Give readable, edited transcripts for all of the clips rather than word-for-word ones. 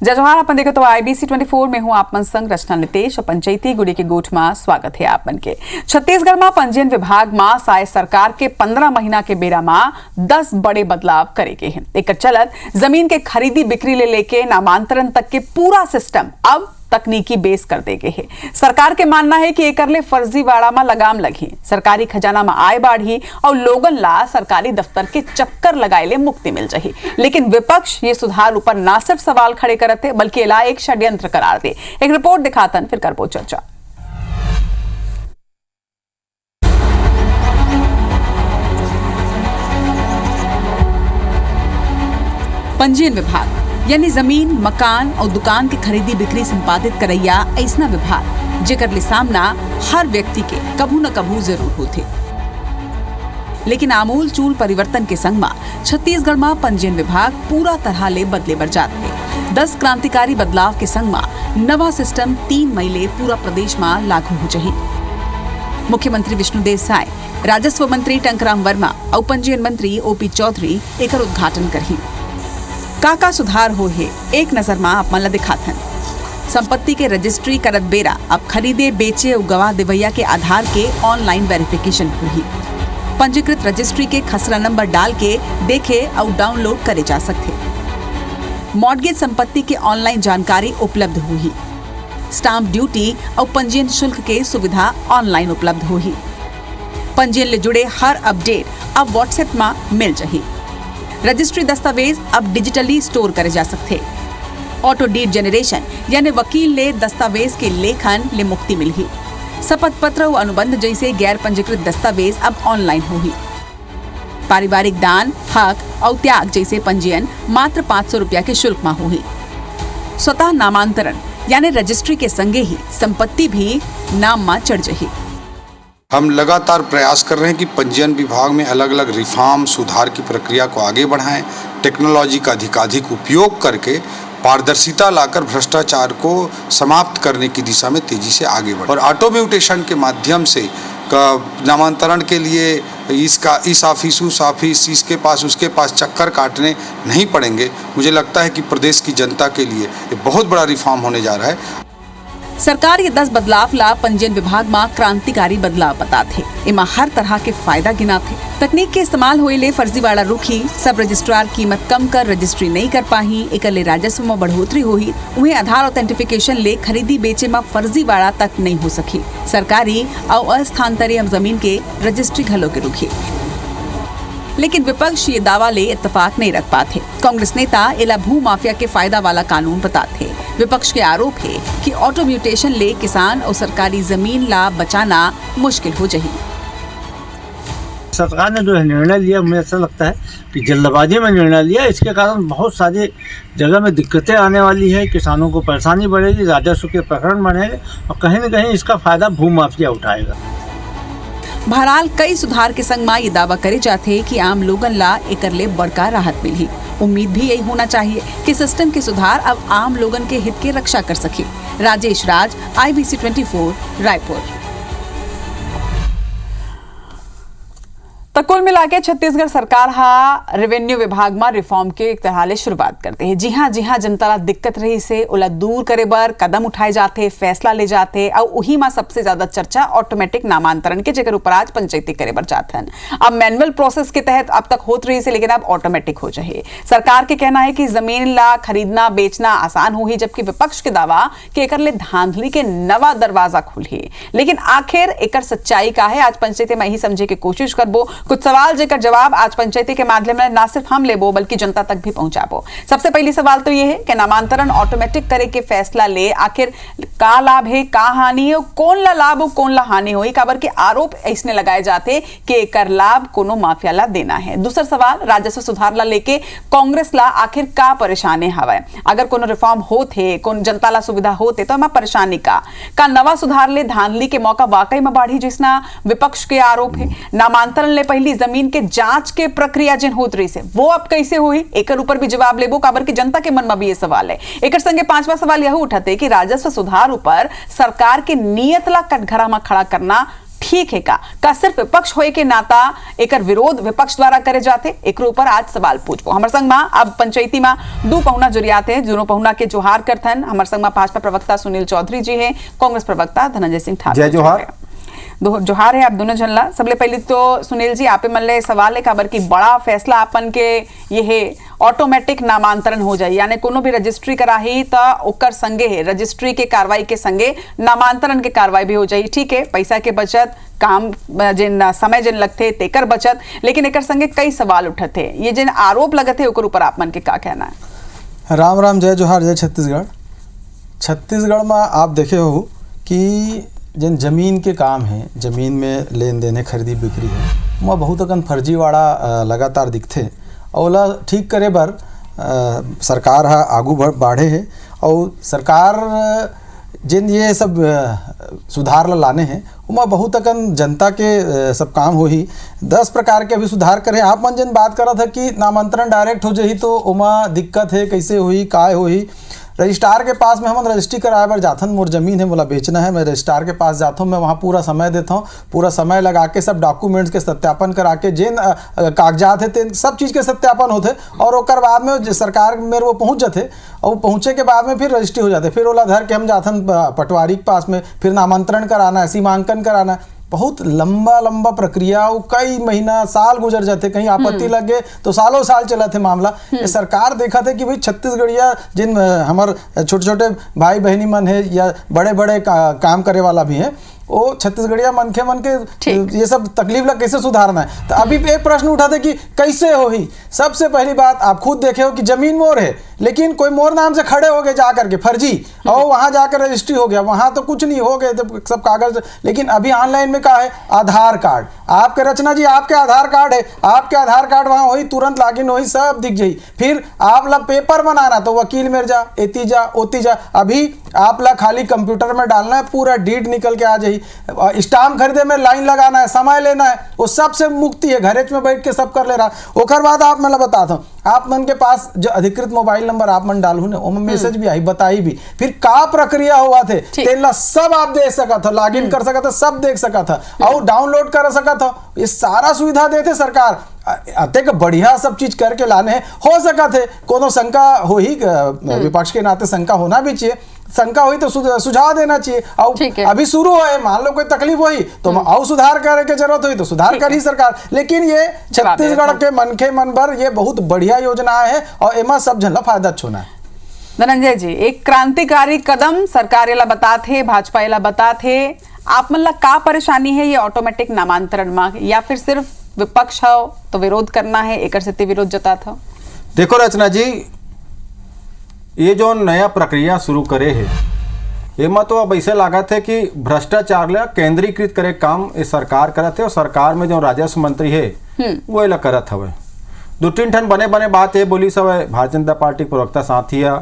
जय जोहार। अपन देखो तो IBC 24 में हूँ आप मन संग रचना नितेश और पंचायती गुड़ी के गोठ में स्वागत है आप मन के। छत्तीसगढ़ में पंजीयन विभाग में साय सरकार के 15 महीना के बेरा में 10 बड़े बदलाव करे गए हैं। एक चलत जमीन के खरीदी बिक्री ले लेके नामांतरण तक के पूरा सिस्टम अब तकनीकी बेस कर दे गए है। सरकार के मानना है कि एकर ले फर्जीवाड़ा में लगाम लगी, सरकारी खजाना में आय बढ़ी और लोगन ला सरकारी दफ्तर के चक्कर लगाए ले मुक्ति मिल जाही। लेकिन विपक्ष ये सुधार ऊपर ना सिर्फ सवाल खड़े करते बल्कि इला एक षड्यंत्र करार दे। एक रिपोर्ट दिखातन फिर करबो चर्चा। पंजीयन विभाग यानी जमीन, मकान और दुकान के खरीदी बिक्री संपादित करैया ऐसा विभाग जेकर ले सामना हर व्यक्ति के कभू न कभू जरूर होते। लेकिन आमूल चूल परिवर्तन के संग में छत्तीसगढ़ में पंजीयन विभाग पूरा तरह ले बदले बर जाते। 10 क्रांतिकारी बदलाव के संग में नवा सिस्टम 3 मई ले पूरा प्रदेश में लागू हो जाही। मुख्यमंत्री विष्णुदेव साय, राजस्व मंत्री टंकराम वर्मा और पंजीयन मंत्री OP चौधरी एकर उद्घाटन करही। का सुधार हो है एक नजर में आप मन ला दिखाथन। संपत्ति के रजिस्ट्री करत बेरा अब खरीदे बेचे और गवाह देवैया के आधार के ऑनलाइन वेरिफिकेशन हुई। पंजीकृत रजिस्ट्री के खसरा नंबर डाल के देखे और डाउनलोड करे जा सकते। मॉर्गेज संपत्ति के ऑनलाइन जानकारी उपलब्ध हुई। स्टाम्प ड्यूटी और पंजीयन शुल्क के सुविधा ऑनलाइन उपलब्ध हुई। पंजीयन ले जुड़े हर अपडेट अब व्हाट्सएप में मिल जाही। रजिस्ट्री दस्तावेज अब डिजिटली स्टोर करे जा सकते। ऑटो डीड जनरेशन यानी वकील ले दस्तावेज के लेखन ले मुक्ति मिली। शपथ पत्र और अनुबंध जैसे गैर पंजीकृत दस्तावेज अब ऑनलाइन होगी। पारिवारिक दान, हक और त्याग जैसे पंजीयन मात्र 500 रुपया के शुल्क में होगी। स्वतः नामांतरण यानी रजिस्ट्री के संगे ही संपत्ति भी नाम में चढ़ जाही। हम लगातार प्रयास कर रहे हैं कि पंजीयन विभाग में अलग अलग रिफॉर्म सुधार की प्रक्रिया को आगे बढ़ाएं, टेक्नोलॉजी का अधिकाधिक उपयोग करके पारदर्शिता लाकर भ्रष्टाचार को समाप्त करने की दिशा में तेजी से आगे बढ़ें और ऑटो म्यूटेशन के माध्यम से नामांतरण के लिए इस ऑफिस उस ऑफिस इसके पास उसके पास चक्कर काटने नहीं पड़ेंगे। मुझे लगता है कि प्रदेश की जनता के लिए ये बहुत बड़ा रिफॉर्म होने जा रहा है। सरकार ये 10 बदलाव ला पंजीयन विभाग में क्रांतिकारी बदलाव बताते। इमा हर तरह के फायदा गिनाते। तकनीक के इस्तेमाल होए ले फर्जीवाड़ा रुकी, सब रजिस्ट्रार कीमत कम कर रजिस्ट्री नहीं कर पाही, एकर ले राजस्व में बढ़ोतरी होही। उन्हें आधार ऑथेंटिफिकेशन ले खरीदी बेचे में फर्जीवाड़ा तक नहीं हो सकी। सरकारी और अस्थानांतरित जमीन के रजिस्ट्री घलो के रुकी। लेकिन विपक्ष ये दावा ले इत्तेफाक नहीं रख पाते। कांग्रेस नेता इला भू माफिया के फायदा वाला कानून बताते। विपक्ष के आरोप है कि ऑटो म्यूटेशन ले किसान और सरकारी जमीन ला बचाना मुश्किल हो जाही। सरकार ने जो निर्णय लिया मुझे ऐसा लगता है कि जल्दबाजी में निर्णय लिया। इसके कारण बहुत सारी जगह में दिक्कतें आने वाली है, किसानों को परेशानी बढ़ेगी, राजस्व के प्रकरण बढ़ेंगे और कहीं न कहीं इसका फायदा भू माफिया उठाएगा। बहरहाल कई सुधार के संग में ये दावा करे जाते कि आम लोगन ला एकर ले बड़का राहत मिली। उम्मीद भी यही होना चाहिए कि सिस्टम के सुधार अब आम लोगन के हित के रक्षा कर सके। राजेश राज, IBC 24, रायपुर। तो कुल मिला के छत्तीसगढ़ सरकार रेवेन्यू विभाग में रिफॉर्म के एक तरह ले शुरुआत करते हैं। जी हाँ जनता ला दिक्कत रही से उला दूर करे बर कदम उठाए जाते, फैसला ले जाते और उही में सबसे ज्यादा चर्चा ऑटोमेटिक नामांतरण के जेकर ऊपर आज पंचायती करे बर जाते हैं। अब मैनुअल प्रोसेस के तहत अब तक होत रही से, लेकिन अब ऑटोमेटिक हो जाए। सरकार के कहना है कि जमीन ला खरीदना बेचना आसान हो ही, जबकि विपक्ष के दावा कि एकर ले धांधली के नवा दरवाजा खुली। लेकिन आखिर एकर सच्चाई का है, आज पंचायती में ही समझे की कोशिश करबो। कुछ सवाल जेकर जवाब आज पंचायती के माध्यम में ना सिर्फ हम लेबो बल्कि जनता तक भी पहुंचाबो। सबसे पहली सवाल तो ये है कि नामांतरण ऑटोमेटिक करे के फैसला ले आखिर का लाभ है, का हानि है, कौन ला लाभ और कौन ला हानि होई। काबर के आरोप ऐसने लगाए जाते कि एकर लाभ कोनो माफिया ला देना है। दूसरा सवाल, राजस्व सुधार ला लेके कांग्रेस ला आखिर का परेशानी हवे। अगर कोनो रिफॉर्म होते, कोन जनता ला सुविधा होते तो हमें परेशानी का नवा सुधार ले धांधली के मौका वाकई में बढ़ी, जिसना विपक्ष के आरोप है। नामांतरण ले पहली जमीन के जांच के प्रक्रिया जिन होत रही से वो अब कैसे हुई, एकर ऊपर भी जवाब लेबो। काबर की जनता के मन में भी ये सवाल है। एकर संगे पांचवा सवाल यह उठाते कि राजस्व सुधार ऊपर सरकार के नियत ला कटघरा में खड़ा करना ठीक है का सिर्फ विपक्ष होए के नाता एकर विरोध विपक्ष द्वारा करे जाते, एक ऊपर आज सवाल पूछबो। हमर संग में अब पंचायती में दो पहुना जुरियात है, दोनों पहुना के जोहार करथन। हमर संग में भाजपा प्रवक्ता सुनील चौधरी जी है, कांग्रेस प्रवक्ता धनंजय सिंह ठाकुर। जय जोहार। जोहार है आप दोनों जनला। सबले पहले तो सुनील जी आपे मन ले सवाल है खबर की बड़ा फैसला अपन के ये है ऑटोमेटिक नामांतरण हो जाए, यानी कोनो भी रजिस्ट्री कराही तो ओकर संगे है रजिस्ट्री के कार्रवाई के संगे नामांतरण के कार्रवाई भी हो जाए। ठीक है, पैसा के बचत, काम जिन समय जिन लगते तेकर बचत, लेकिन एकर संगे कई सवाल उठते हैं। ये जिन आरोप लगते ओकर ऊपर आप मन के का कहना है? राम राम, जय जोहार, जय छत्तीसगढ़। छत्तीसगढ़ में आप देखे हो कि जिन जमीन के काम है, जमीन में लेन देन है, खरीदी बिक्री है, वहाँ बहुत अकन फर्जीवाड़ा लगातार दिखते। ओला ठीक करे बर सरकार हा आगू बढ़े है और सरकार जिन ये सब सुधार लाने हैं उमा बहुत अकन जनता के सब काम हो ही 10 प्रकार के अभी सुधार करे। आप मन जिन बात करा था कि नामांतरण डायरेक्ट हो जाही तो उमा दिक्कत है, कैसे होही काय होही। रजिस्ट्रार के पास में हम रजिस्ट्री कराए बर जाता हूँ, मोर जमीन है मोला बेचना है, मैं रजिस्ट्रार के पास जाता हूँ, मैं वहाँ पूरा समय देता हूँ, पूरा समय लगा के सब डॉक्यूमेंट्स के सत्यापन करा के जिन कागजात है तेन सब चीज़ के सत्यापन होते और ओकर बाद में सरकार मेरे वो पहुँच जाते और पहुँचे के बाद में फिर रजिस्ट्री हो जाते। फिर ओला धर के हम जाते हैं पटवारी के पास में, फिर नामांतरण कराना है, सीमांकन कराना है, बहुत लंबा प्रक्रिया, कई महीना साल गुजर जाते, कहीं आपत्ति लग गए तो सालों साल चला थे मामला। ये सरकार देखा थे कि भाई छत्तीसगढ़िया जिन हमार छोटे छोटे भाई बहनी मन है या बड़े बड़े काम करे वाला भी है, वो छत्तीसगढ़िया मन के ये सब तकलीफ ला कैसे सुधारना है। तो अभी एक प्रश्न उठा था कि कैसे हो ही। सबसे पहली बात आप खुद देखे हो कि जमीन मोर है, लेकिन कोई मोर नाम से खड़े हो गए जा करके फर्जी, और वहां जाकर रजिस्ट्री हो गया, वहां तो कुछ नहीं हो गए तो सब कागज। लेकिन अभी ऑनलाइन में क्या है, आधार कार्ड आपके रचना जी, आपके आधार कार्ड है, आपके आधार कार्ड वहां वही तुरंत लॉगिन वही सब दिख जाई। फिर आप ला पेपर बनाना तो वकील मेर जा, एती जा, ओती जा। अभी आप ला खाली कंप्यूटर में डालना है, पूरा डीड निकल के आ जाए। स्टाम्प खरीदे में लाइन लगाना है, समय लेना है, वो सबसे मुक्ति है, घरेच में बैठ के सब कर ले रहा। ओकर बाद आप मैं बताता हूँ, आप मन के पास जो अधिकृत मोबाइल नंबर आप मन डालू ना, उनमें मैसेज भी आई, बताई भी, फिर का प्रक्रिया हुआ थे तेला सब आप देख सका था, लॉगिन कर सका था, सब देख सका था और डाउनलोड कर सका था। ये सारा सुविधा देते सरकार, अतेक बढ़िया सब चीज करके लाने हैं। हो सका थे कोनो शंका हो ही, विपक्ष के नाते शंका होना भी चाहिए, शंका हुई तो सुझाव देना चाहिए। और अभी शुरू है, मान लो कोई तकलीफ हुई तो और सुधार करे के जरूरत हुई तो सुधार कर ही सरकार। लेकिन ये छत्तीसगढ़ के मनखे मन पर ये बहुत बढ़िया योजना है और एमा सब जन ला फायदा छोना है। धनंजय जी, एक क्रांतिकारी कदम सरकार ला बताथे, भाजपा ला बताथे, आप मन ला का परेशानी है ये ऑटोमेटिक नामांतरण में, या फिर सिर्फ विपक्ष हो तो विरोध करना है, एक से विरोध जताता? देखो रचना जी, ये जो नया प्रक्रिया शुरू करे है एमा तो अब ऐसे लागत है कि भ्रष्टाचार ला केंद्रीकृत करे काम ये सरकार करत है, और सरकार में जो राजस्व मंत्री है वो ला करत हवे। 2-3 ठन बने बात ये बोली सब भारतीय जनता पार्टी प्रवक्ता साथिया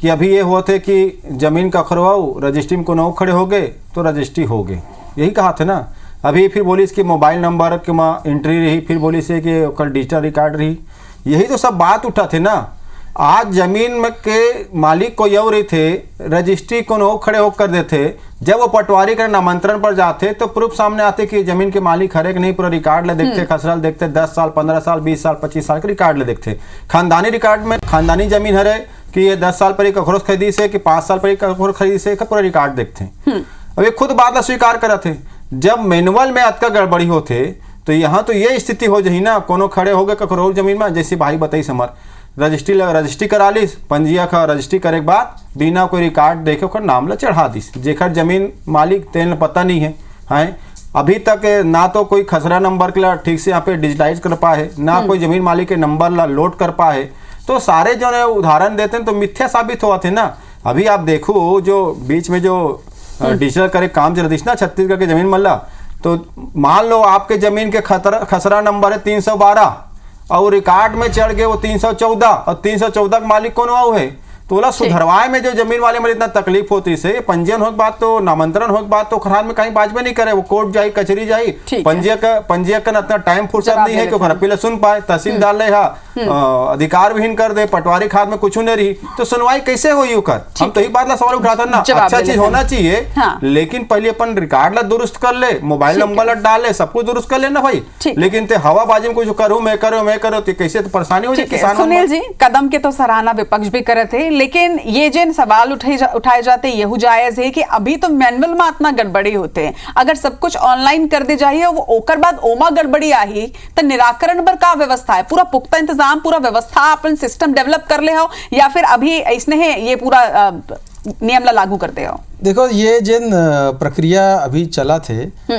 कि अभी ये हुआ थे कि जमीन का खरवाओ रजिस्ट्री में कोनो खड़े हो गए तो रजिस्ट्री हो गए, यही कहा थे ना। अभी फिर बोली इसकी मोबाइल नंबर के माँ एंट्री रही, फिर बोली से कि कल डिजिटल रिकॉर्ड रही, यही तो सब बात उठा थे ना। आज जमीन में के मालिक को यह रही थे, रजिस्ट्री को खड़े होकर देते, जब वो पटवारी के नामांतरण पर जाते तो प्रूफ सामने आते कि जमीन के मालिक हरेक नहीं, पूरा रिकॉर्ड ले देखते, खसरल देखते, 10 साल 15 साल 20 साल 25 साल के रिकॉर्ड ले देखते। खानदानी रिकॉर्ड में खानदानी जमीन हरे कि ये 10 साल पर एक अखरोस खरीदी से कि 5 साल पर एक अखरोस खरीदी से पूरा रिकॉर्ड देखते। अब ये खुद बात स्वीकार करा थे, जब मैनुअल में अतका गड़बड़ी होते तो यहाँ तो ये स्थिति हो जाही ना, कोनो खड़े हो गए ककरो जमीन में, जैसे भाई बताई समर रजिस्ट्री करा ली, पंजिया का रजिस्ट्री करे के बाद बिना कोई रिकॉर्ड देखे ओकर नाम ला चढ़ा दी, जेकर जमीन मालिक तेन पता नहीं है। अभी तक ना तो कोई खसरा नंबर के ला ठीक से यहाँ पे डिजिटाइज कर पाए, ना कोई जमीन मालिक के नंबर ला लोड कर पाए, तो सारे जो है उदाहरण देते हैं तो मिथ्या साबित हुआ थे ना। अभी आप देखो जो बीच में जो डिजिटल करे काम चल रही ना छत्तीसगढ़ के जमीन मल्ला, तो मान लो आपके जमीन के खसरा नंबर है 312 और रिकॉर्ड में चढ़ गए वो 314 और 314 का मालिक कौन हुआ है, तो ओला सुधरवाए में जो जमीन वाले में इतना तकलीफ होती से पंजीयन हो बात तो नामांतरण हो बात तो खराब में कहीं बाजबे नहीं करे, वो कोर्ट जाई कचहरी जाई, पंजीयकन इतना टाइम फुर्सत नहीं है कि ओकर अपील सुन पाए, तहसीलदार ले अधिकार विहीन कर दे, पटवारी खाद में कुछ नहीं रही तो सुनवाई कैसे हुई ओकर। हम तो यही बात ला सवाल उठाता ना, अच्छा चीज होना चाहिए लेकिन पहले अपन रिकॉर्ड ला दुरुस्त कर ले, मोबाइल नंबर ला डाल ले, सब कुछ दुरुस्त कर ले ना भाई, लेकिन ते हवाबाजी में कुछ करूं मैं करो तो कैसे तो परेशानी हो जाए किसान। सुनील जी, कदम के तो सराहना विपक्ष भी करे थे, लेकिन ये जिन सवाल उठाए जाते यहू जायज है कि अभी तो मैनुअल में इतना गड़बड़ी होते हैं, अगर सब कुछ ऑनलाइन कर दे जाइए वो ओकर बाद ओमा गड़बड़ी आई तो निराकरण पर का व्यवस्था है, पूरा पुख्ता इंतजाम पूरा व्यवस्था अपन सिस्टम डेवलप कर ले हो या फिर अभी ऐसने है ये पूरा नियम ला लागू करते हो? देखो ये जिन प्रक्रिया अभी चला थे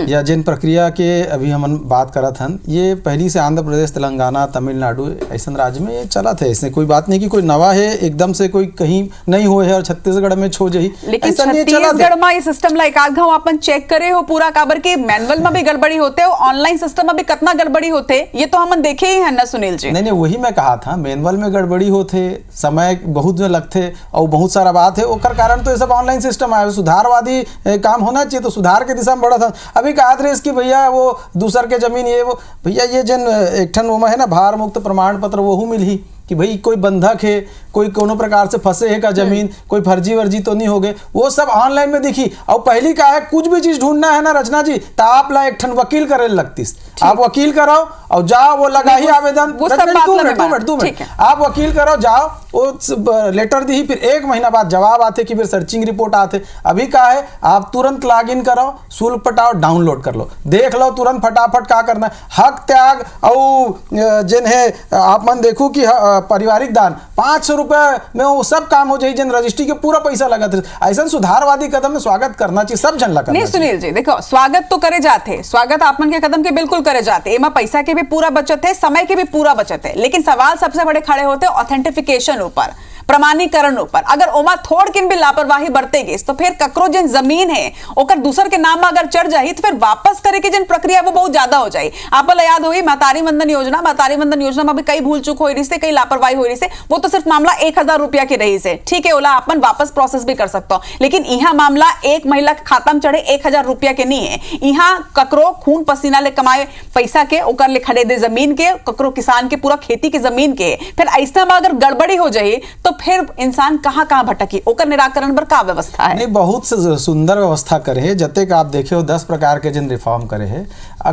या जिन प्रक्रिया के अभी हम बात करा था, ये पहली से आंध्र प्रदेश, तेलंगाना, तमिलनाडु ऐसा राज्य में ये चला थे। इसमें कोई बात नहीं कि कोई नवा है एकदम से कोई कहीं नहीं हुए है और छत्तीसगढ़ में छो जाही, लेकिन छत्तीसगढ़ में ये सिस्टम ला एकाध घाव अपन चेक करे हो पूरा काबर के मैनुअल में भी गड़बड़ी होते हो, ऑनलाइन सिस्टम में भी कितना गड़बड़ी होते, ये तो हम देखे ही है ना सुनील जी। नहीं वही मैं कहा था, मैनुअल में गड़बड़ी होते, समय बहुत लगते और बहुत सारा बात है, ओकर कारण तो ये सब ऑनलाइन सिस्टम आया, सुधारवादी काम होना चाहिए तो सुधार के दिशा में बढ़ा था। अभी कहा था इसकी भैया वो दूसर के जमीन ये वो भैया ये जन एक ठन वो है ना भार मुक्त प्रमाण पत्र वो मिल ही कि भाई कोई बंधक है, कोई कोनो प्रकार से फंसे है का जमीन, कोई फर्जी वर्जी तो नहीं हो गए, वो सब ऑनलाइन में दिखी। और पहली का है कुछ भी चीज ढूंढना है ना रचना जी तो आप ला एक ठन वकील करे लगती, आप वकील कराओ और जाओ वो लगा ही आवेदन, 2 मिनट आप वकील कराओ जाओ वो लेटर दी, फिर 1 महीना बाद जवाब आते कि फिर सर्चिंग रिपोर्ट आते। अभी का है आप तुरंत लॉग इन कराओ, शुल्क पटाओ, डाउनलोड कर लो, देख लो तुरंत फटाफट क्या करना है। हक त्याग और जिन है आप मन देखो कि पारिवारिक दान 500 रुपए में वो सब काम हो जाए, जन रजिस्ट्री के पूरा पैसा लगा थे। ऐसा सुधारवादी कदम में स्वागत करना चाहिए, सब जन लगा। नहीं सुनील जी देखो, स्वागत तो करे जाते, स्वागत आपन के कदम के बिल्कुल करे जाते, एमा पैसा के भी पूरा बचत है, समय के भी पूरा बचत है, लेकिन सवाल सबसे बड़े खड़े होते ऑथेंटिफिकेशन ऊपर, प्रमाणीकरण ऊपर। अगर ओमा थोड़ किन भी लापरवाही बरते गई तो फिर ककरो जिन जमीन है ओकर दूसर के नाम में अगर चढ़ जाही तो फिर वापस करे के जिन प्रक्रिया वो बहुत ज्यादा हो जाए। आप याद होगी महतारी वंदन योजना में भी कई भूल चूक हो रही से, कई लापरवाही हो रही से, वो तो सिर्फ मामला 1000 रुपया के रही से, ठीक है ओला अपन वापस प्रोसेस भी कर सकता हूं, लेकिन यहाँ मामला एक महिला के खाता में चढ़े 1000 रुपया के नहीं है, यहाँ ककरो खून पसीना ले कमाए पैसा के ओकर ले खरीदे जमीन के, ककरो किसान के पूरा खेती की जमीन के, फिर ऐसा में अगर गड़बड़ी हो जाए तो फिर इंसान कहां कहां भटकी, ओकर निराकरण पर का व्यवस्था है? नहीं बहुत सुंदर व्यवस्था करे, जते का आप देखे हो 10 प्रकार के जिन रिफॉर्म करे है,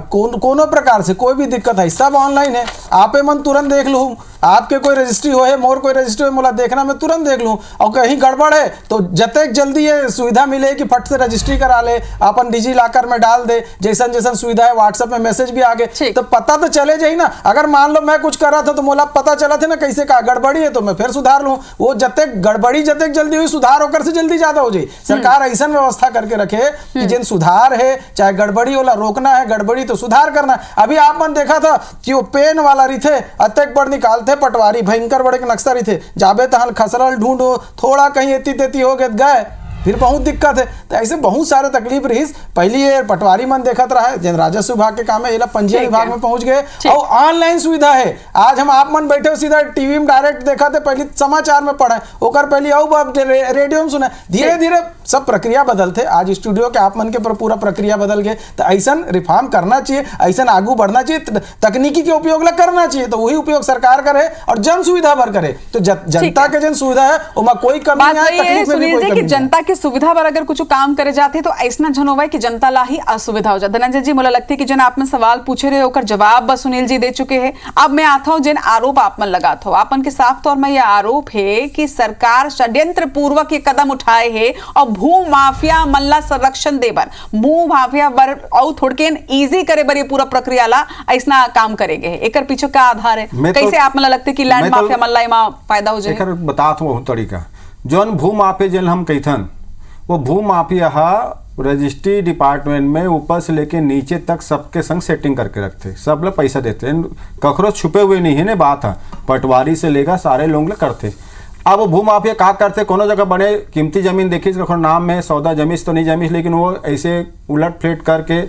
कोनो प्रकार से कोई भी दिक्कत है सब ऑनलाइन है, आपे मन तुरंत देख लूँ, आपके कोई रजिस्ट्री हो है, मोर कोई रजिस्ट्री हो मोला देखना मैं तुरंत देख लूँ, और कहीं गड़बड़ है तो जते जल्दी ये सुविधा मिले कि फट से रजिस्ट्री करा ले, अपन डिजी लॉकर में डाल दे, जैसन जैसन सुविधा है व्हाट्सएप में मैसेज भी आ गए तो पता तो चले जाए ना। अगर मान लो मैं कुछ कर रहा था तो मोला पता चला था ना कैसे का गड़बड़ी है तो मैं फिर सुधार लूँ, वो जते गड़बड़ी जते जल्दी हुई सुधार होकर से जल्दी ज्यादा हो जाए। सरकार ऐसा व्यवस्था करके रखे कि जिन सुधार है चाहे गड़बड़ी वाला रोकना है, गड़बड़ी तो सुधार करना है। अभी आप मन देखा था कि वो पेन वाला रही थे अतक बड़ निकालते पटवारी भयंकर बड़े के नक्शा रही थे, जाबे तहल खसरल ढूंढो थोड़ा कहीं एती तेती हो गए फिर बहुत दिक्कत है। तो ऐसे बहुत सारे तकलीफ रही। पहली ये पटवारी मन देखत रहा है जन राजस्व विभाग के काम है, ये पंजीयन विभाग में पहुंच गए और ऑनलाइन सुविधा है। आज हम आप मन बैठे हो सीधा टीवी में डायरेक्ट देखा थे, पहले समाचार में पढ़े ओकर पहले अब रेडियो में सुना, धीरे धीरे सब प्रक्रिया बदलते। आज स्टूडियो के आप मन के पर पूरा प्रक्रिया बदल गए। तो ऐसा रिफॉर्म करना चाहिए, ऐसा आगू बढ़ना चाहिए, तकनीकी के उपयोग ला करना चाहिए, तो वही उपयोग सरकार करे और जन सुविधा भर करे तो जनता के जन सुविधा है उसमें कोई कमी नहीं। जनता की सुविधा पर अगर कुछ काम करे जाते तो ऐसा झन होवा कि जनता ला ही असुविधा हो जाता। धनंजय जी, मुझे लगता है कि जन आप में सवाल पूछे रहे होकर जवाब बस सुनील जी दे चुके हैं। अब मैं आता हूं जिन आरोप आप मन लगाता हो, आपन के साफ तौर में यह आरोप है कि सरकार षड्यंत्र पूर्वक ये कदम उठाए है और भू माफिया मन ला संरक्षण देबर, भू माफिया बर और थोड़के इजी करे बर ये पूरा प्रक्रिया ला ऐसा काम करेंगे। एकर पीछे का आधार है, कैसे आप मन लगता है कि लैंड माफिया मन ला फायदा हो जाए? एकर बतात हूं तरीका। जौन भू माफिया जन हम कहथन वो भू माफिया रजिस्ट्री डिपार्टमेंट में ऊपर से लेके नीचे तक सबके संग सेटिंग करके रखते, सब लोग पैसा देते हैं, ककरो छुपे हुए नहीं है ना बात है, पटवारी से लेकर सारे लोग करते। अब वो भू माफिया का करते, कोनो जगह बड़े कीमती जमीन देखी कखो नाम में सौदा जमीस तो नहीं जमीस, लेकिन वो ऐसे उलट फ्लेट करके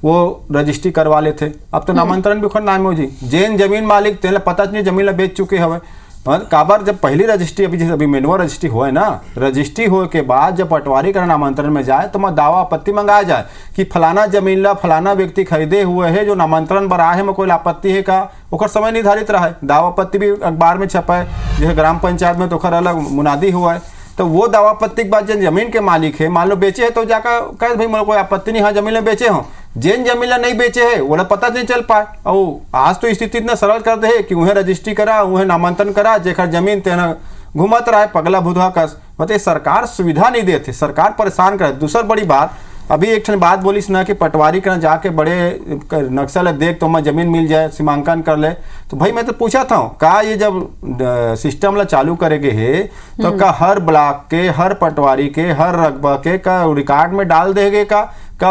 वो रजिस्ट्री करवा लेते। अब तो नामांतरण भी खुद नाम हो जी, जैन जमीन मालिक तेल पता नहीं जमीन ला बेच चुके हवे, काबर जब पहली रजिस्ट्री अभी जैसे अभी मेनुअल रजिस्ट्री हो है ना, रजिस्ट्री हो के बाद जब पटवारी का नामांतरण में जाए तो मैं दावा आपत्ति मंगाया जाए कि फलाना जमीन ला फलाना व्यक्ति खरीदे हुए है, जो नामांतरण पर आए है में कोई आपत्ति है का, ओकर समय निर्धारित रहा है। दावा आपत्ति भी अखबार में छपा है, जैसे ग्राम पंचायत में तो ओकर अलग मुनादी हुआ है। तो वो दावा आपत्ति के बाद जिन जमीन के मालिक है, मान लो बेचे है तो जाकर कह भाई मेरे कोई आपत्ति नहीं, हाँ जमीन बेचे हो। जिन जमीन नहीं बेचे है वो पता नहीं चल पाए। और आज तो स्थिति इतना सरल कर दे है कि उन्हें रजिस्ट्री करा, उन्हें नामांतरण करा, जेकर जमीन तेना घूमत रहा है पगला भुधवा कस। मतलब सरकार सुविधा नहीं देते, सरकार परेशान करे। दूसरी बड़ी बात, अभी एक बात बोली सुना कि पटवारी का जाके बड़े नक्शा देख तो मैं जमीन मिल जाए, सीमांकन कर ले। तो भाई मैं तो पूछा था का ये जब सिस्टम ला चालू करेगे है तो का हर ब्लॉक के, हर पटवारी के, हर रकबा के का रिकॉर्ड में डाल देगे का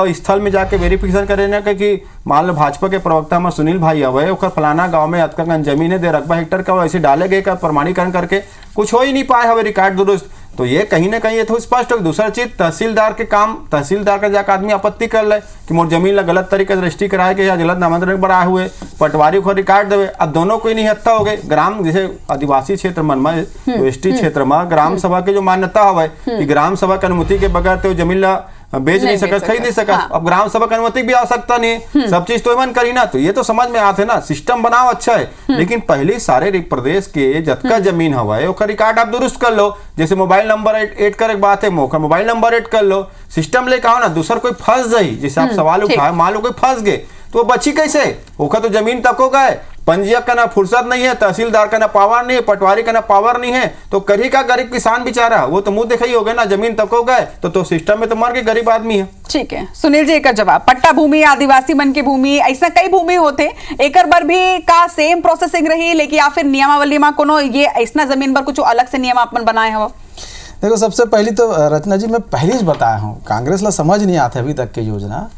स्थल में जाके वेरिफिकेशन करे ना कि मान लो भाजपा के प्रवक्ता हमारे सुनील भाई हवे, ओकर फलाना गांव में अतका जमीन है, दे रकबा हेक्टर का, वैसे डाले गए का प्रमाणीकरण करके कुछ हो ही नहीं पाए हवे रिकॉर्ड दुरुस्त। तो ये कहीं ना कहीं ये तो स्पष्ट हो। दूसरा चीज तहसीलदार के काम, तहसीलदार का जाकर आदमी आपत्ति कर ले कि मोर जमीन ला गलत तरीके से रजिस्ट्री कराए के या गलत नामांतरण पर आए हुए, पटवारी को रिकॉर्ड देवे। अब दोनों कोई नहीं हत्ता हो गए। ग्राम जैसे आदिवासी क्षेत्र मन में, वेस्टी क्षेत्र में ग्राम सभा के जो मान्यता हवे कि ग्राम सभा की अनुमति के बगैर तो जमीन ला बेच नहीं सकत, खरीद नहीं सकत। हाँ। अब ग्राम सभा की अनुमति भी आवश्यकता नहीं, सब चीज तो मन करी ना। तो ये तो समझ में आते ना, सिस्टम बनाओ अच्छा है, लेकिन पहले सारे प्रदेश के जतका जमीन हवा ओकर रिकॉर्ड आप दुरुस्त कर लो। जैसे मोबाइल नंबर ऐड करे बात है, मोबाइल नंबर ऐड कर लो, सिस्टम ले कहो ना। दूसर कोई फंस जाई, जैसे आप सवाल उठाए, मान लो कोई फंस गए तो वो बची कैसे? ओका तो जमीन तक हो गए, पंजीयक का ना फुर्सत नहीं है, तहसीलदार का ना पावर नहीं है, पटवारी का ना पावर नहीं है, तो करी का गरीब किसान बेचारा, वो तो मुंह देखा ही हो गए ना, जमीन तक हो गए तो सिस्टम में तो मर के गरीब आदमी है। ठीक है सुनील जी, एक जवाब, पट्टा भूमि, आदिवासी मन की भूमि, ऐसा कई भूमि होते एकर बर भी का सेम प्रोसेसिंग रही, लेकिन या फिर नियमावली में कोनो ये ऐसा जमीन पर कुछ अलग से नियम अपन बनाए हो? देखो सबसे पहली तो रचना जी मैं पहले ही बताया हूँ, कांग्रेस ला समझ नहीं आते अभी तक की योजना।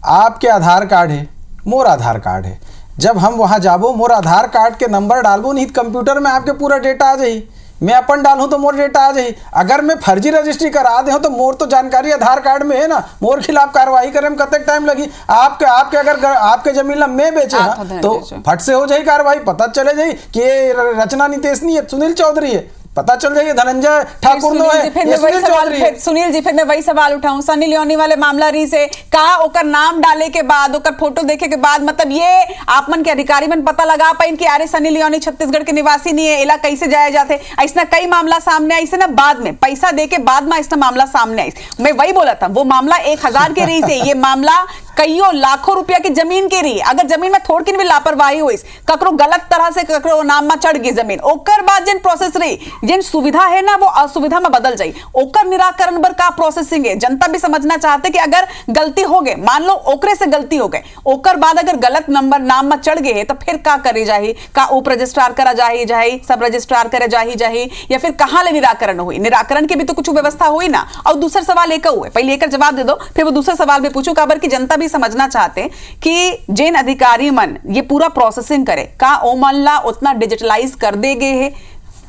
आपके आधार कार्ड है, मोर आधार कार्ड है, जब हम वहाँ जाबो मोर आधार कार्ड के नंबर डालबो नहीं कंप्यूटर में आपके पूरा डेटा आ जाही, मैं अपन डालूँ तो मोर डेटा आ जाही। अगर मैं फर्जी रजिस्ट्री करा दे तो मोर तो जानकारी आधार कार्ड में है ना, मोर खिलाफ कार्रवाई करे में कतक टाइम लगी। आपके अगर आपके जमीन में बेचे ना तो फट से हो जाए कार्रवाई, पता चले जाए कि ये रचना नितेश नहीं है, सुनील चौधरी है, पता चल जाएगा धनंजय ठाकुर नो है, सुनील जी फिर मैं वही सवाल उठाऊं, सनी लियोनी वाले मामला री से का ओकर नाम डाले के बाद, ओकर फोटो देखे के बाद, मतलब ये आप मन के अधिकारी मन पता लगा पाइन कि अरे सनी लियोनी छत्तीसगढ़ के निवासी नहीं है, इला कैसे जाया जाते। ऐसा कई मामला सामने आई से ना, बाद में पैसा दे के बाद में ऐसा मामला सामने आई। मैं वही बोला था, वो मामला 1000 के रही से, ये मामला कईयों लाखों रुपया की जमीन के रही। अगर जमीन में थोड़ी भी लापरवाही हुई, ककरो गलत तरह से ककरो नाम में चढ़ गई जमीन, ओकर बाद जिन प्रोसेस रही, जिन सुविधा है ना वो असुविधा में बदल जाए, ओकर निराकरण बर का प्रोसेसिंग है। जनता भी समझना चाहते कि अगर गलती हो गए, मान लो ओकरे से गलती हो गए, ओकर बाद अगर गलत नंबर नाम में चढ़ गए तो फिर का करे जाही, का उप रजिस्ट्रार करा जाही, सब रजिस्ट्रार करे जाही, या फिर कहां ले निराकरण हुई? निराकरण की भी तो कुछ व्यवस्था हुई ना। और दूसरा सवाल एक हुए, पहले एक जवाब दे दो, फिर वो दूसरा सवाल भी पूछू, काबर की जनता भी समझना चाहते कि जिन अधिकारी मन ये पूरा प्रोसेसिंग करे, का ओ मन ला उतना डिजिटलाइज कर दे गए है?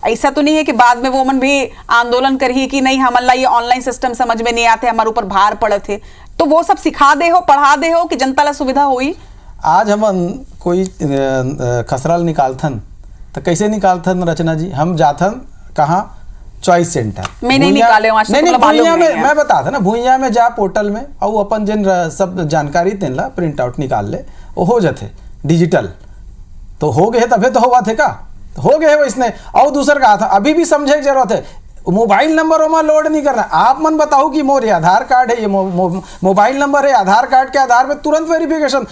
ऐसा तो नहीं है कि बाद में वो मन भी आंदोलन करिए कि नहीं हमारा ये ऑनलाइन सिस्टम समझ में नहीं आते, हमारे ऊपर भार पड़े थे, तो वो सब सिखा दे हो, पढ़ा दे हो कि जनता ला सुविधा हुई? आज हम कोई खसराल निकालथन तो कैसे निकालथन रचना जी? हम जाथन कहाँ? चॉइस सेंटर मैं नहीं निकाले वहाँ, नहीं भूइया में मैं बता था ना, भूइया में जा पोर्टल में और अपन जिन सब जानकारी तेन ला प्रिंट आउट निकाल ले, वो हो जाते डिजिटल। तो हो गए तभी तो हुआ थे का, हो गए वैसने। और दूसरा कहा था अभी भी समझे की जरूरत है, मोबाइल नंबर में लोड नहीं करना। आप मन बताओ कि मोर आधार कार्ड है, ये मोबाइल नंबर है, आधार कार्ड के आधार में तुरंत वेरिफिकेशन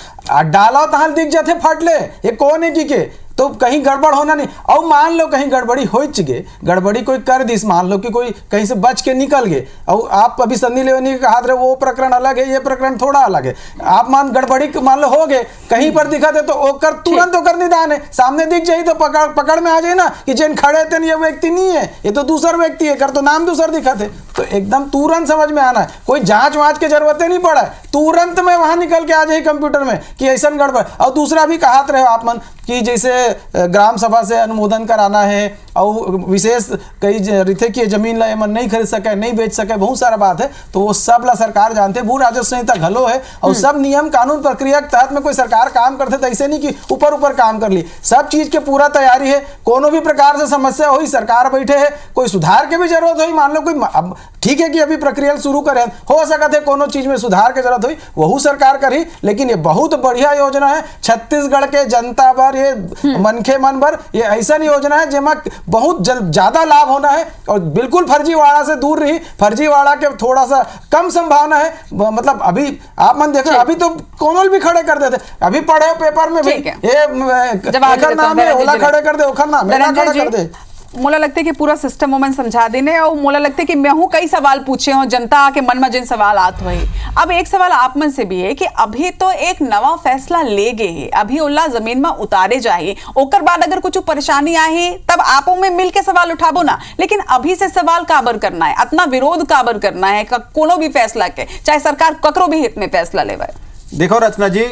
डाला तहां दिख जाते फाट ले, ये कौन है की तो कहीं गड़बड़ होना नहीं। और मान लो कहीं गड़बड़ी हो गए, गड़बड़ी कोई कर दी, मान लो कि कोई कहीं से बच के निकल गए, और आप अभी सनी लियोनी के हाथ रहे, वो प्रकरण अलग है, ये प्रकरण थोड़ा अलग है। आप गड़बड़ी मान लो हो गए, कहीं पर दिखा दे तो ओकर तुरंत ओकर निदान है, सामने दिख जाए तो पकड़ में आ जाए ना कि जिन खड़े थे ये व्यक्ति नहीं है, ये तो दूसरा व्यक्ति है, कर तो नाम दूसरा दिखा थे। तो एकदम तुरंत समझ में आना है, कोई जांच वाँच की जरूरत नहीं पड़ा है, तुरंत में वहाँ निकल के आ जाए कंप्यूटर में कि ऐसा गड़बड़। और दूसरा भी कहात रहे आप मन कि जैसे ग्राम सभा से अनुमोदन कराना है और विशेष कई रीते की जमीन ला मन नहीं खरीद सके, नहीं बेच सके, बहुत सारा बात है, तो वो सब ला सरकार जानते, भू राजस्व संहिता घलो है और सब नियम कानून प्रक्रिया के तहत में कोई सरकार काम करते तो ऐसे नहीं कि ऊपर ऊपर काम कर ली, सब चीज के पूरा तैयारी है। कोनो भी प्रकार से समस्या हुई सरकार बैठे है, कोई सुधार के भी जरूरत हुई, मान लो कोई अब ठीक है कि अभी प्रक्रिया शुरू करे, हो सकता है कोनो चीज में सुधार की जरूरत हुई वहू सरकार करी, लेकिन ये बहुत बढ़िया योजना है छत्तीसगढ़ के जनता पर, ये मनखे मन पर ये ऐसा योजना है जिसमें बहुत ज्यादा लाभ होना है और बिल्कुल फर्जीवाड़ा से दूर रही, फर्जीवाड़ा के थोड़ा सा कम संभावना है। मतलब अभी आप मन देखो, अभी तो कोमल भी खड़े कर देते, अभी पढ़े पेपर में भी ये नाम है ओला खड़े कर दे, ओखर नाम है खड़े कर दे। मोला लगता है कि पूरा सिस्टम वो समझा देने, और मोला लगता है कि मैं हूँ कई सवाल पूछे हो जनता के मन में जिन सवाल आते हुए। अब एक सवाल आप मन से भी है कि अभी तो एक नवा फैसला ले गए, अभी ओला जमीन में उतारे जाए, ओकर बाद अगर कुछ परेशानी आए तब आपो में मिल के सवाल उठाबो ना, लेकिन अभी से सवाल काबर करना है, इतना विरोध काबर करना है कोनो भी फैसला के, चाहे सरकार ककरो भी हित में फैसला लेवे। देखो रचना जी,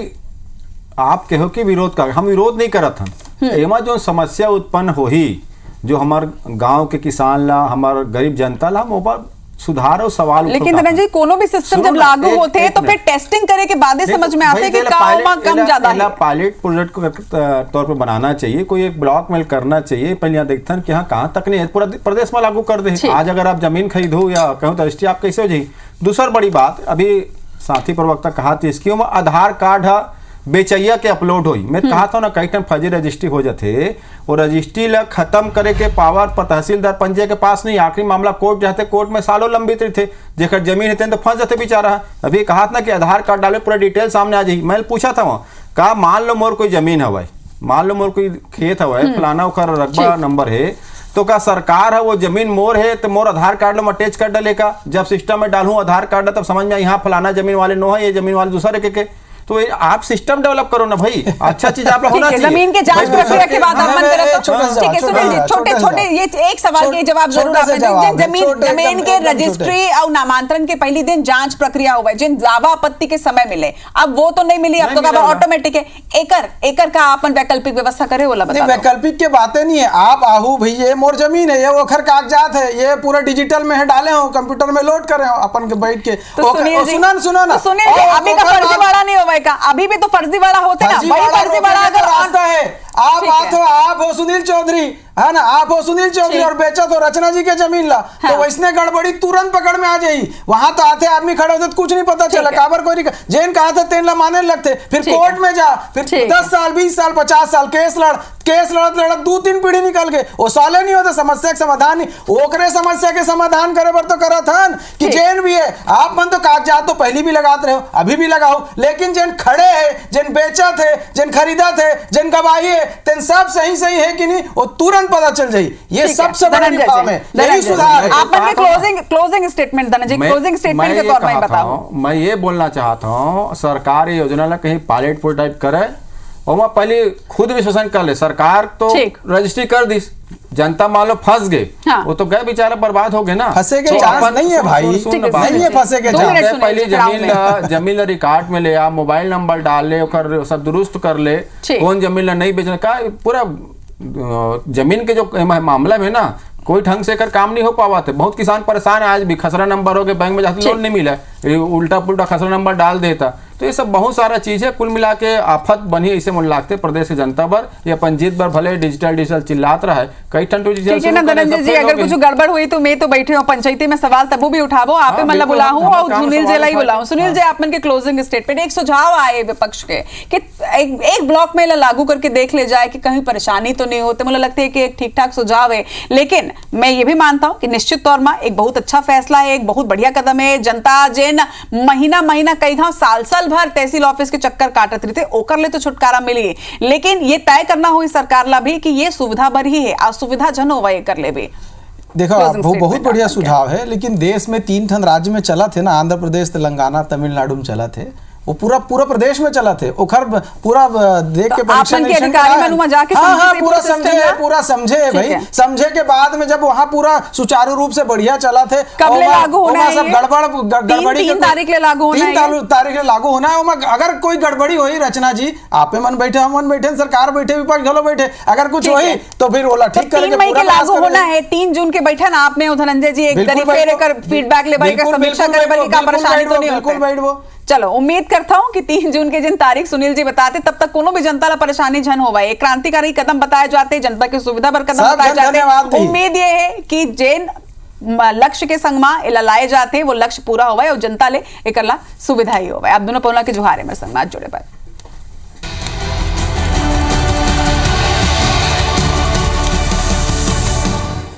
आप कहो कि विरोध कर, हम विरोध नहीं करत हम, एमा जो समस्या उत्पन्न हो ही जो हमार गांव के किसान ला, हमार गरीब जनता ला, हम ऊपर सुधार और सवाल। लेकिन धनंजय जी, कोनो भी सिस्टम जब लागू होते हैं तो फिर टेस्टिंग करे के बाद ही समझ में आते हैं कि कम ज्यादा है। पायलट प्रोजेक्ट को तौर पर बनाना चाहिए, कोई एक ब्लॉक में करना चाहिए, पहले यहाँ देखते हैं कि हाँ कहाँ तक नहीं है, पूरा प्रदेश में लागू कर दे। आज अगर आप जमीन खरीदो या कहूँ तो रजिस्ट्री आप कैसे हो जाए। दूसरा बड़ी बात, अभी साथी प्रवक्ता कहा थी इसकी आधार कार्ड बेचैया के अपलोड हुई, मैं कहा था ना कई टाइम फर्जी रजिस्ट्री हो जाते, और रजिस्ट्री ला खत्म करे के पावर पर तहसीलदार पंजे के पास नहीं, आखिरी मामला कोर्ट जाते, कोर्ट में सालों लंबित थे, जेकर जमीन है तो फंस जाते बेचारा। अभी कहा था ना कि आधार कार्ड डाले पूरा डिटेल सामने आ जाए। मैं पूछा था वहाँ, कहा मान लो मोर कोई जमीन हवा, मान लो मोर कोई खेत हवा, फलाना उखर रकबा नंबर है, तो का सरकार है वो जमीन मोर है तो मोर आधार कार्ड में अटैच कर डालेगा, जब सिस्टम में डालूं आधार कार्ड तब समझ में यहाँ फलाना जमीन वाले नो है, ये जमीन वाले दूसरे के। तो आप सिस्टम डेवलप करो ना भाई, अच्छा चीज आप होना चाहिए। जमीन के जांच प्रक्रिया के बाद आप मन करें तो ठीक है। सुनील जी, छोटे छोटे ये एक सवाल के जवाब जरूर आप जमीन के रजिस्ट्री और नामांतरण के पहले दिन जांच प्रक्रिया हुआ है, जिन दावा आपत्ति के समय मिले, अब वो तो नहीं मिली, अब तो ऑटोमेटिक है। एकर का अपन वैकल्पिक व्यवस्था करे वाला बता। वैकल्पिक के बातें नहीं है, आप आहू भाई ये मोर जमीन है, ये ओखर कागजात है, ये पूरा डिजिटल में है, डाले हो कंप्यूटर में लोड करे हो अपन के बैठ के। सुना ना अभी का फर्जीवाड़ा नहीं होगा, अभी भी तो फर्जीवाड़ा होते ना, वही फर्जीवाड़ा अगर रास्ता है। आप हो सुनील चौधरी, है ना, आप हो सुनील चौधरी और बेचा तो रचना जी के जमीन ला, तो वैसने गड़बड़ी तुरंत पकड़ में आ जाई। वहां तो आते आदमी खड़े होते कुछ नहीं पता चला, काबर कोई जेन कहा था तेन ला माने लगते, फिर कोर्ट में जा, फिर 10 साल 20 साल 50 साल केस लड़त 2-3 पीढ़ी निकल गए, वो साले नहीं होते, समस्या के समाधान नहीं, ओकरे समस्या के समाधान करे बर तो करत हन कि जेन भी है आप मन तो कागजात तो पहले भी लगाते रहो, अभी भी लगाओ, लेकिन जेन खड़े है, जेन बेचा थे, जेन खरीदा थे, जेन गवाही है, तेन सब सही है कि नहीं वो तुरंत पता चल जाए। ये सबसे बड़ा काम है, यही सुधार। आपने closing statement Dhananjay, closing statement के तौर में बताओ। मैं ये बोलना चाहता हूँ, सरकार ये योजना ला कहीं पायलट प्रोटोटाइप करे और वहाँ पहले खुद विश्लेषण कर ले। सरकार तो रजिस्ट्री कर दी, जनता मान लो फंस गए, वो तो गए बेचारा बर्बाद हो गए ना, फंसे के चांस नहीं है भाई, नहीं है फंसे के चांस। पहले जमीन जमीन में ले आ, मोबाइल नंबर डाल ले, सब दुरुस्त कर ले, कौन जमीन नहीं बेचना का, पूरा जमीन के जो मामला में ना कोई ढंग से कर काम नहीं हो पावा थे। बहुत किसान परेशान है, आज भी खसरा नंबर हो गए, बैंक में जाते लोन नहीं मिला, उल्टा पुल्टा खसरा नंबर डाल देता। तो ये सब बहुत सारा चीज है, कुल मिला के आफत बनी ऐसे मन लागते प्रदेश की जनता पर, या पंजीत पर भले डिजिटल चिल्लात रहा है कई ठन। ठीक है ना धनंजय जी, अगर कुछ गड़बड़ हुई तो मैं तो बैठे हूँ पंचायती में, सवाल तब भी उठावो, आप मतलब बुलाऊं और सुनील जी लाई बुलाऊं। सुनील जी, आप मन के क्लोजिंग स्टेटमेंट, एक सुझाव आए विपक्ष के कि एक ब्लॉक में लागू करके देख ले जाए कि कहीं परेशानी तो नहीं होते। मुझे लगता है कि एक ठीक ठाक सुझाव है, लेकिन मैं ये भी मानता हूं कि निश्चित तौर में एक बहुत अच्छा फैसला है, एक बहुत बढ़िया कदम है। जनता जेन महीना कई घाव साल भर तहसील ऑफिस के चक्कर काटत रही थे, ओकर ले तो छुटकारा मिली, लेकिन ये तय करना हुई सरकार ला भी कि ये सुविधा भर ही है, असुविधा जन होवा ये कर ले भी। देखो वो बहुत बढ़िया सुझाव है, लेकिन देश में 3 राज्य में चला थे ना, आंध्र प्रदेश, तेलंगाना, तमिलनाडु में चला थे, वो पूरा प्रदेश में चला थे ओखर पूरा देख के आपन के अधिकारी में जाके पूरा समझे भाई, समझे के बाद में जब वहाँ पूरा सुचारू रूप से बढ़िया चला थे, कब ले लागू होना है, सब गड़बड़ी 3 तारीख ले लागू होना है, 3 तारीख ले लागू होना है। अगर कोई गड़बड़ी हुई रचना जी, आपे मन बैठे, हम मन बैठे, सरकार बैठे, विपक्ष घलो बैठे, अगर कुछ हुई तो फिर ओला ठीक करेंगे। 3 मई के लागू होना है, 3 जून के बैठा ना आपने धनंजय जी एक तरीके फिर फीडबैक ले भाई का समीक्षा करे भाई का परेशानी तो नहीं होता। चलो उम्मीद करता हूं कि 3 जून के जिन तारीख सुनील जी बताते तब तक कोनो भी जनता ला परेशानी झन हो भाई, क्रांतिकारी कदम बताए जाते, जनता की सुविधा पर कदम बताए जाते। उम्मीद ये है कि जिन लक्ष्य के संग में इला लाए जाते वो लक्ष्य पूरा होवे और जनता ले एकला सुविधा ही होवे। आप दोनों पौना के जुहारे में संग जुड़े पर।